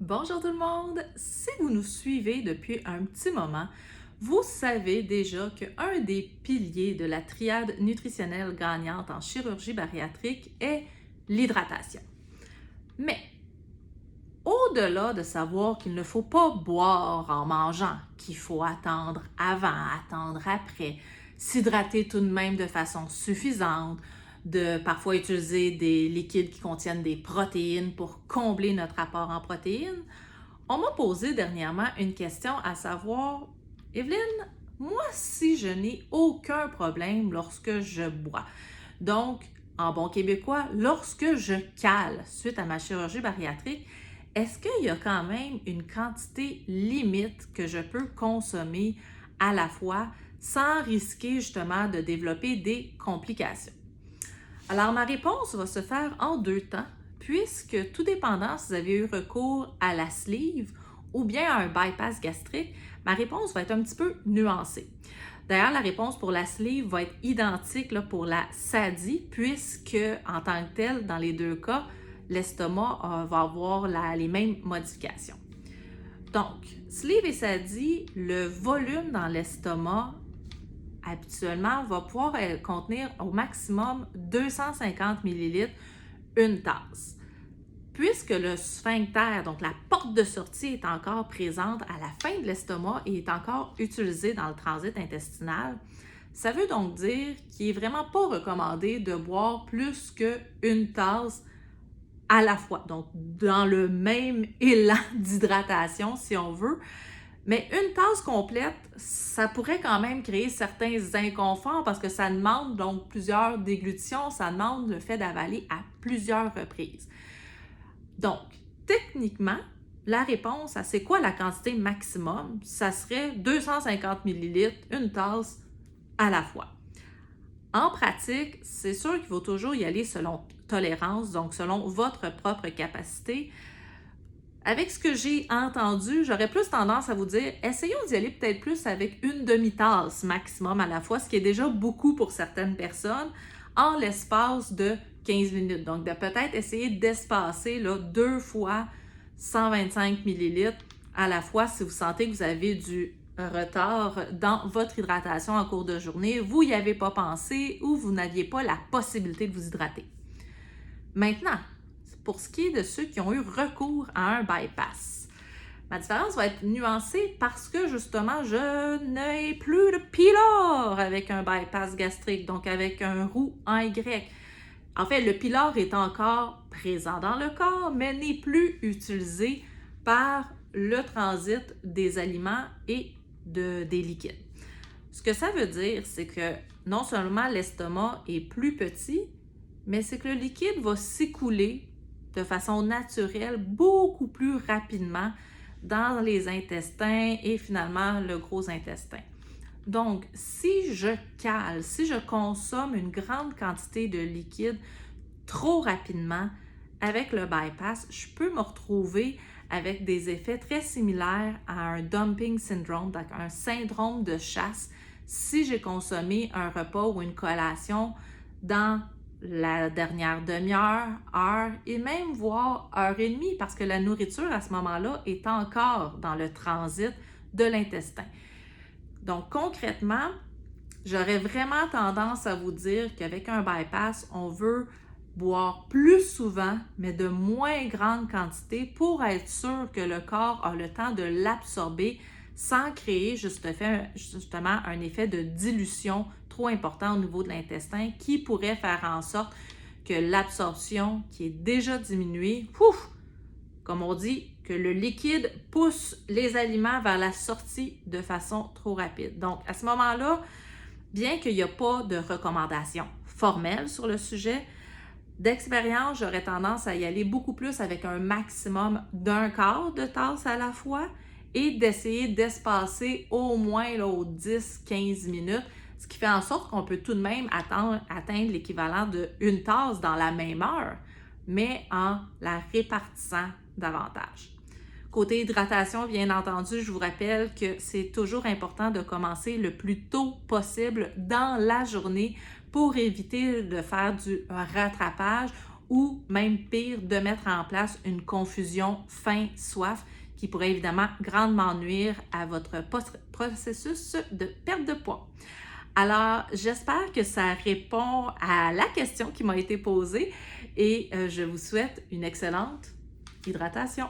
Bonjour tout le monde! Si vous nous suivez depuis un petit moment, vous savez déjà qu'un des piliers de la triade nutritionnelle gagnante en chirurgie bariatrique est l'hydratation. Mais au-delà de savoir qu'il ne faut pas boire en mangeant, qu'il faut attendre avant, attendre après, s'hydrater tout de même de façon suffisante, de parfois utiliser des liquides qui contiennent des protéines pour combler notre apport en protéines, on m'a posé dernièrement une question à savoir, Evelyne, moi si je n'ai aucun problème lorsque je bois, donc en bon québécois, lorsque je cale suite à ma chirurgie bariatrique, est-ce qu'il y a quand même une quantité limite que je peux consommer à la fois sans risquer justement de développer des complications? Alors, ma réponse va se faire en deux temps, puisque tout dépendant si vous avez eu recours à la sleeve ou bien à un bypass gastrique, ma réponse va être un petit peu nuancée. D'ailleurs, la réponse pour la sleeve va être identique là, pour la SADI, puisque en tant que telle, dans les deux cas, l'estomac va avoir les mêmes modifications. Donc, sleeve et SADI, le volume dans l'estomac habituellement va pouvoir contenir au maximum 250 ml une tasse. Puisque le sphincter, donc la porte de sortie, est encore présente à la fin de l'estomac et est encore utilisée dans le transit intestinal, ça veut donc dire qu'il n'est vraiment pas recommandé de boire plus qu'une tasse à la fois, donc dans le même élan d'hydratation si on veut. Mais une tasse complète, ça pourrait quand même créer certains inconforts parce que ça demande donc plusieurs déglutitions, ça demande le fait d'avaler à plusieurs reprises. Donc, techniquement, la réponse à c'est quoi la quantité maximum, ça serait 250 ml, une tasse à la fois. En pratique, c'est sûr qu'il faut toujours y aller selon tolérance, donc selon votre propre capacité. Avec ce que j'ai entendu, j'aurais plus tendance à vous dire, essayons d'y aller peut-être plus avec une demi-tasse maximum à la fois, ce qui est déjà beaucoup pour certaines personnes, en l'espace de 15 minutes. Donc, de peut-être essayer d'espacer là, 2 fois 125 ml à la fois si vous sentez que vous avez du retard dans votre hydratation en cours de journée, vous n'y avez pas pensé ou vous n'aviez pas la possibilité de vous hydrater. Maintenant, pour ce qui est de ceux qui ont eu recours à un bypass, ma différence va être nuancée parce que justement, je n'ai plus de pylore avec un bypass gastrique, donc avec un roux en Y. En fait, le pylore est encore présent dans le corps, mais n'est plus utilisé par le transit des aliments et des liquides. Ce que ça veut dire, c'est que non seulement l'estomac est plus petit, mais c'est que le liquide va s'écouler de façon naturelle beaucoup plus rapidement dans les intestins et finalement le gros intestin. Donc, si je cale, si je consomme une grande quantité de liquide trop rapidement avec le bypass, je peux me retrouver avec des effets très similaires à un dumping syndrome, donc un syndrome de chasse, si j'ai consommé un repas ou une collation dans la dernière demi-heure, heure et même voire heure et demie parce que la nourriture à ce moment-là est encore dans le transit de l'intestin. Donc concrètement, j'aurais vraiment tendance à vous dire qu'avec un bypass, on veut boire plus souvent, mais de moins grande quantité pour être sûr que le corps a le temps de l'absorber sans créer justement un effet de dilution trop important au niveau de l'intestin qui pourrait faire en sorte que l'absorption qui est déjà diminuée, comme on dit, que le liquide pousse les aliments vers la sortie de façon trop rapide. Donc, à ce moment-là, bien qu'il n'y a pas de recommandation formelle sur le sujet, d'expérience, j'aurais tendance à y aller beaucoup plus avec un maximum d'un quart de tasse à la fois et d'essayer d'espacer au moins là, aux 10-15 minutes, ce qui fait en sorte qu'on peut tout de même atteindre l'équivalent d'une tasse dans la même heure, mais en la répartissant davantage. Côté hydratation, bien entendu, je vous rappelle que c'est toujours important de commencer le plus tôt possible dans la journée pour éviter de faire du rattrapage ou même pire, de mettre en place une confusion faim-soif qui pourrait évidemment grandement nuire à votre processus de perte de poids. Alors, j'espère que ça répond à la question qui m'a été posée et je vous souhaite une excellente hydratation.